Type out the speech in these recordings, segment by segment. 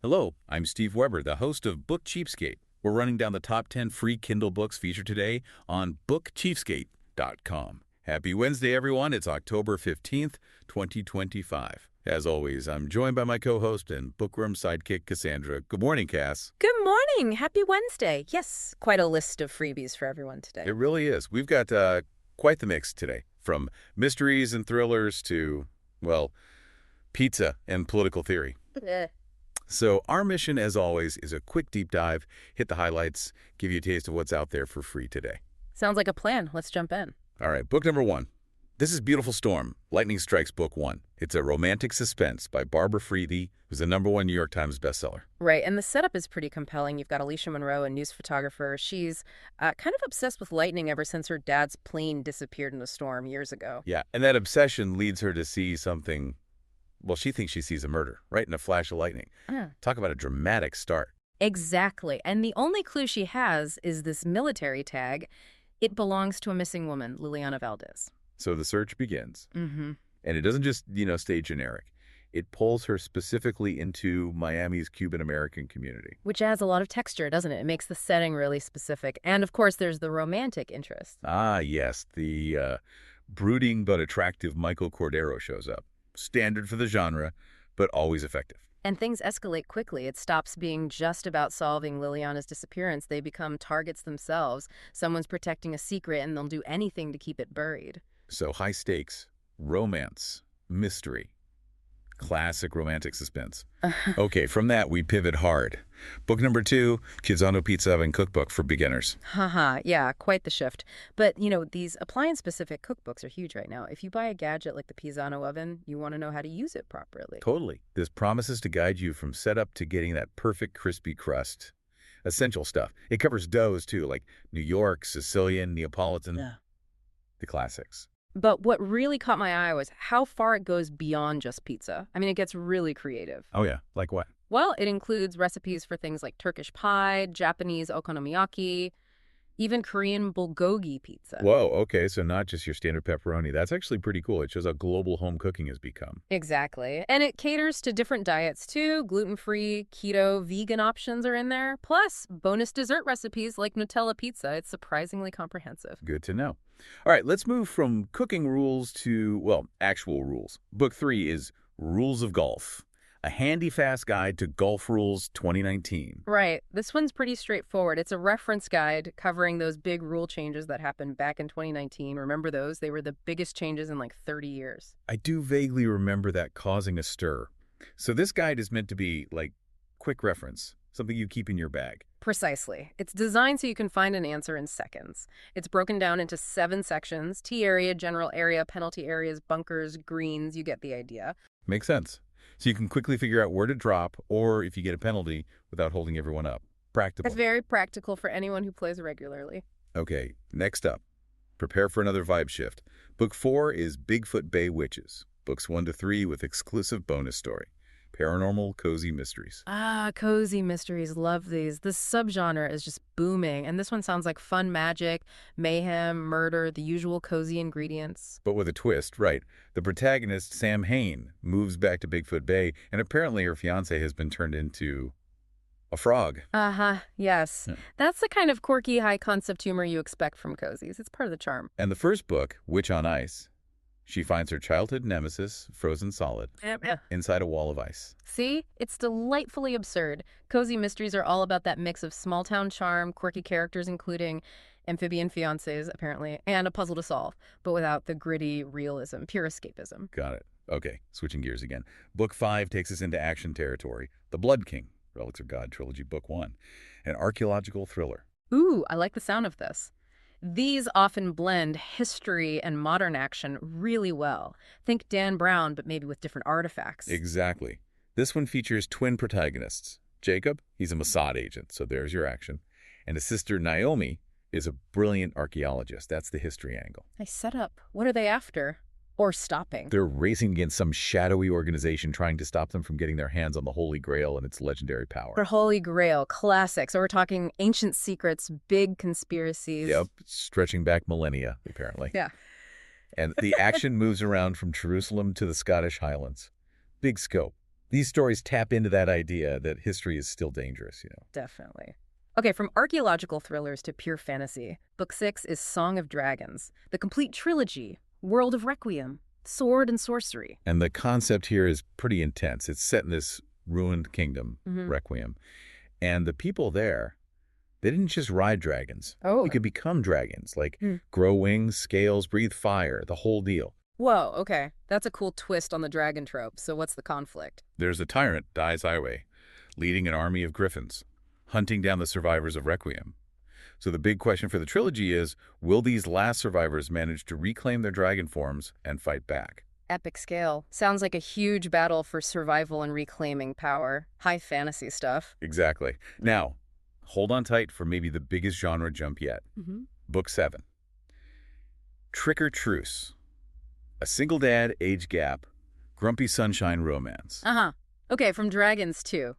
Hello, I'm Steve Weber, the host of Book Cheapskate. We're running down the top 10 free Kindle books featured today on bookcheapskate.com. Happy Wednesday, everyone. It's October 15th, 2025. As always, I'm joined by my co-host and bookworm sidekick, Cassandra. Good morning, Cass. Good morning. Happy Wednesday. Yes, quite a list of freebies for everyone today. It really is. We've got quite the mix today, from mysteries and thrillers to, well, pizza and political theory. So our mission, as always, is a quick deep dive, hit the highlights, give you a taste of what's out there for free today. Sounds like a plan. Let's jump in. All right, book number 1. This is Beautiful Storm, Lightning Strikes Book 1. It's a romantic suspense by Barbara Freethy, who's a #1 New York Times bestseller. Right, and the setup is pretty compelling. You've got Alicia Monroe, a news photographer. She's kind of obsessed with lightning ever since her dad's plane disappeared in a storm years ago. Yeah, and that obsession leads her to see something. Well, she thinks she sees a murder, right in a flash of lightning. Talk about a dramatic start. Exactly, and the only clue she has is this military tag. It belongs to a missing woman, Liliana Valdez. So the search begins. Mm-hmm. And it doesn't just, stay generic. It pulls her specifically into Miami's Cuban-American community. Which adds a lot of texture, doesn't it? It makes the setting really specific. And, of course, there's the romantic interest. Ah, yes. The brooding but attractive Michael Cordero shows up. Standard for the genre, but always effective. And things escalate quickly. It stops being just about solving Liliana's disappearance. They become targets themselves. Someone's protecting a secret, and they'll do anything to keep it buried. So high stakes, romance, mystery. Classic romantic suspense. Okay, from that, we pivot hard. Book number 2, Kizano Pizza Oven Cookbook for Beginners. Haha, yeah, quite the shift. But, these appliance-specific cookbooks are huge right now. If you buy a gadget like the Pisano oven, you want to know how to use it properly. Totally. This promises to guide you from setup to getting that perfect crispy crust. Essential stuff. It covers doughs, too, like New York, Sicilian, Neapolitan. Yeah. The classics. But what really caught my eye was how far it goes beyond just pizza. I mean, it gets really creative. Oh, yeah. Like what? Well, it includes recipes for things like Turkish pie, Japanese okonomiyaki, even Korean bulgogi pizza. Whoa, okay, so not just your standard pepperoni. That's actually pretty cool. It shows how global home cooking has become. Exactly. And it caters to different diets, too. Gluten-free, keto, vegan options are in there. Plus, bonus dessert recipes like Nutella pizza. It's surprisingly comprehensive. Good to know. All right, let's move from cooking rules to, well, actual rules. Book 3 is Rules of Golf. A handy fast guide to golf rules 2019. Right. This one's pretty straightforward. It's a reference guide covering those big rule changes that happened back in 2019. Remember those? They were the biggest changes in like 30 years. I do vaguely remember that causing a stir. So this guide is meant to be like quick reference, something you keep in your bag. Precisely. It's designed so you can find an answer in seconds. It's broken down into 7 sections: tee area, general area, penalty areas, bunkers, greens. You get the idea. Makes sense. So you can quickly figure out where to drop or if you get a penalty without holding everyone up. Practical. It's very practical for anyone who plays regularly. Okay, next up. Prepare for another vibe shift. Book 4 is Bigfoot Bay Witches. Books 1 to 3 with exclusive bonus story. Paranormal Cozy Mysteries. Ah, cozy mysteries. Love these. This subgenre is just booming, and this one sounds like fun magic, mayhem, murder, the usual cozy ingredients. But with a twist, right. The protagonist, Sam Hain, moves back to Bigfoot Bay, and apparently her fiancé has been turned into a frog. Uh-huh, yes. Yeah. That's the kind of quirky, high-concept humor you expect from cozies. It's part of the charm. And the first book, Witch on Ice, she finds her childhood nemesis, frozen solid, inside a wall of ice. See? It's delightfully absurd. Cozy mysteries are all about that mix of small-town charm, quirky characters including amphibian fiancés, apparently, and a puzzle to solve, but without the gritty realism, pure escapism. Got it. Okay, switching gears again. Book 5 takes us into action territory. The Blood King, Relics of God Trilogy, Book 1, an archaeological thriller. Ooh, I like the sound of this. These often blend history and modern action really well. Think Dan Brown, but maybe with different artifacts. Exactly. This one features twin protagonists. Jacob, he's a Mossad agent, so there's your action. And his sister Naomi is a brilliant archaeologist. That's the history angle. Nice setup. What are they after? Or stopping? They're racing against some shadowy organization trying to stop them from getting their hands on the Holy Grail and its legendary power. The Holy Grail, classic. So we're talking ancient secrets, big conspiracies. Yep, stretching back millennia, apparently. Yeah. And the action moves around from Jerusalem to the Scottish Highlands. Big scope. These stories tap into that idea that history is still dangerous, Definitely. Okay, from archaeological thrillers to pure fantasy, Book 6 is Song of Dragons, the complete trilogy, World of Requiem, Sword and Sorcery. And the concept here is pretty intense. It's set in this ruined kingdom, Requiem. And the people there, they didn't just ride dragons. Oh. You could become dragons, like grow wings, scales, breathe fire, the whole deal. Whoa, okay. That's a cool twist on the dragon trope. So what's the conflict? There's a tyrant, Dai's Highway, leading an army of griffins, hunting down the survivors of Requiem. So the big question for the trilogy is, will these last survivors manage to reclaim their dragon forms and fight back? Epic scale. Sounds like a huge battle for survival and reclaiming power. High fantasy stuff. Exactly. Now, hold on tight for maybe the biggest genre jump yet. Book 7. Trick or Truce. A single dad, age gap, grumpy sunshine romance. Okay, from Dragons too.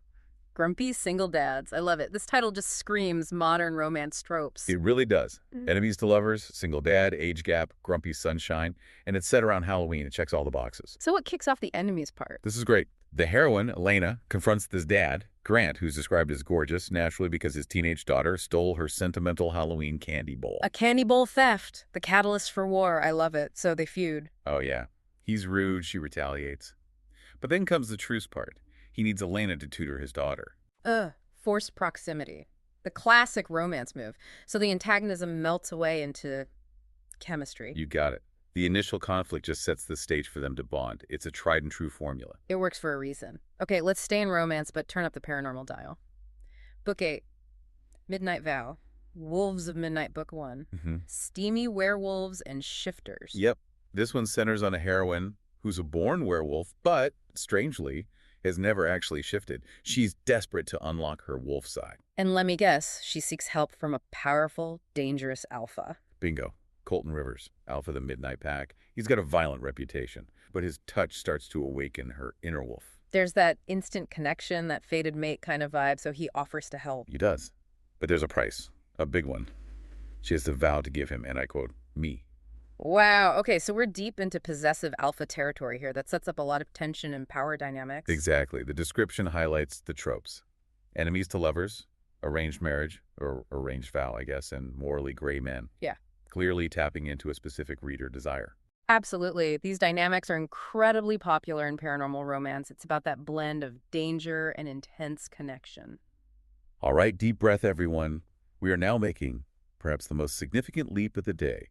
Grumpy single dads. I love it. This title just screams modern romance tropes. It really does. Enemies to lovers, single dad, age gap, grumpy sunshine, and it's set around Halloween. It checks all the boxes. So what kicks off the enemies part? This is great. The heroine, Elena, confronts this dad, Grant, who's described as gorgeous, naturally because his teenage daughter stole her sentimental Halloween candy bowl. A candy bowl theft. The catalyst for war. I love it. So they feud. Oh, yeah. He's rude. She retaliates. But then comes the truce part. He needs Elena to tutor his daughter. Forced proximity. The classic romance move. So the antagonism melts away into chemistry. You got it. The initial conflict just sets the stage for them to bond. It's a tried and true formula. It works for a reason. Okay, let's stay in romance, but turn up the paranormal dial. Book 8. Midnight Vow. Wolves of Midnight, Book 1. Steamy werewolves and shifters. Yep. This one centers on a heroine who's a born werewolf, but, strangely, has never actually shifted. She's desperate to unlock her wolf side. And let me guess, she seeks help from a powerful, dangerous alpha. Bingo. Colton Rivers, Alpha the Midnight Pack. He's got a violent reputation, but his touch starts to awaken her inner wolf. There's that instant connection, that fated mate kind of vibe, so he offers to help. He does. But there's a price. A big one. She has to vow to give him, and I quote, me. Wow. Okay, so we're deep into possessive alpha territory here. That sets up a lot of tension and power dynamics. Exactly. The description highlights the tropes. Enemies to lovers, arranged marriage, or arranged vow, I guess, and morally gray men. Yeah. Clearly tapping into a specific reader desire. Absolutely. These dynamics are incredibly popular in paranormal romance. It's about that blend of danger and intense connection. All right, deep breath, everyone. We are now making perhaps the most significant leap of the day.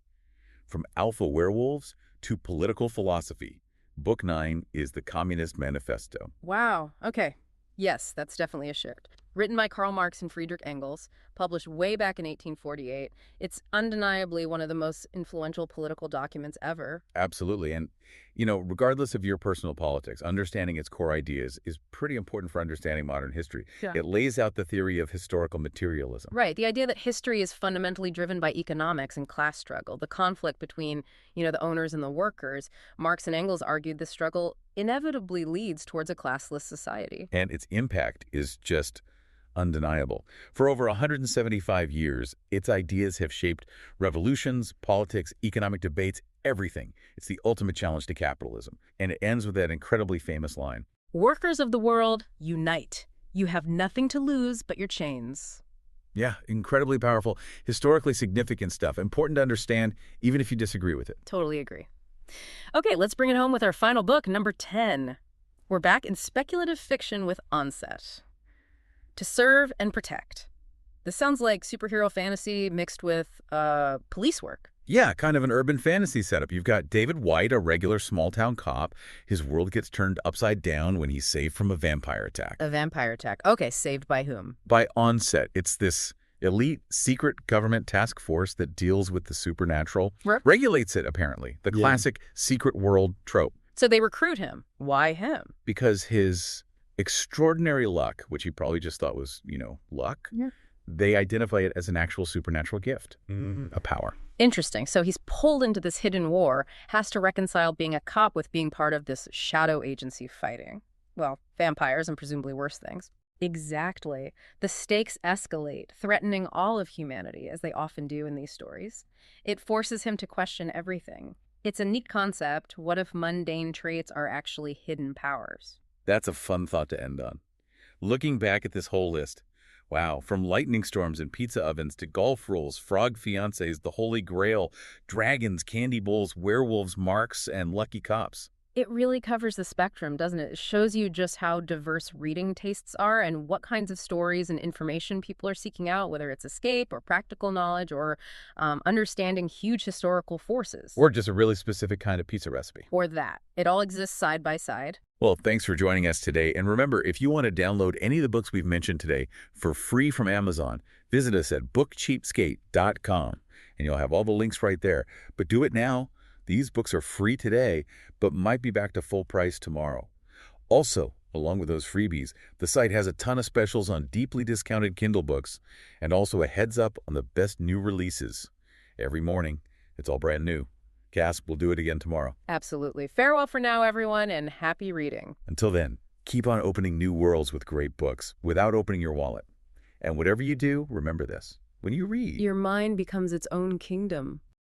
From alpha werewolves to political philosophy, Book 9 is the Communist Manifesto. Wow. Okay. Yes, that's definitely a shift. Written by Karl Marx and Friedrich Engels, published way back in 1848, it's undeniably one of the most influential political documents ever. Absolutely. And, regardless of your personal politics, understanding its core ideas is pretty important for understanding modern history. Yeah. It lays out the theory of historical materialism. Right. The idea that history is fundamentally driven by economics and class struggle, the conflict between, the owners and the workers. Marx and Engels argued the struggle inevitably leads towards a classless society. And its impact is just undeniable. For over 175 years, its ideas have shaped revolutions, politics, economic debates, everything. It's the ultimate challenge to capitalism. And it ends with that incredibly famous line. Workers of the world, unite. You have nothing to lose but your chains. Yeah, incredibly powerful, historically significant stuff. Important to understand, even if you disagree with it. Totally agree. Okay, let's bring it home with our final book, number 10. We're back in speculative fiction with Onset. To Serve and Protect. This sounds like superhero fantasy mixed with police work. Yeah, kind of an urban fantasy setup. You've got David White, a regular small-town cop. His world gets turned upside down when he's saved from a vampire attack. A vampire attack. Okay, saved by whom? By Onset. It's this elite secret government task force that deals with the supernatural. Regulates it, apparently. The classic secret world trope. So they recruit him. Why him? Because his extraordinary luck, which he probably just thought was, luck, they identify it as an actual supernatural gift, a power. Interesting. So he's pulled into this hidden war, has to reconcile being a cop with being part of this shadow agency fighting, well, vampires and presumably worse things. Exactly. The stakes escalate, threatening all of humanity, as they often do in these stories. It forces him to question everything. It's a neat concept. What if mundane traits are actually hidden powers? That's a fun thought to end on. Looking back at this whole list, wow, from lightning storms and pizza ovens to golf rules, frog fiancés, the Holy Grail, dragons, candy bowls, werewolves, marks, and lucky cops. It really covers the spectrum, doesn't it? It shows you just how diverse reading tastes are and what kinds of stories and information people are seeking out, whether it's escape or practical knowledge or understanding huge historical forces. Or just a really specific kind of pizza recipe. Or that. It all exists side by side. Well, thanks for joining us today. And remember, if you want to download any of the books we've mentioned today for free from Amazon, visit us at bookcheapskate.com and you'll have all the links right there. But do it now. These books are free today, but might be back to full price tomorrow. Also, along with those freebies, the site has a ton of specials on deeply discounted Kindle books and also a heads up on the best new releases. Every morning, it's all brand new. Cass, we'll do it again tomorrow. Absolutely. Farewell for now, everyone, and happy reading. Until then, keep on opening new worlds with great books without opening your wallet. And whatever you do, remember this. When you read, Your mind becomes its own kingdom.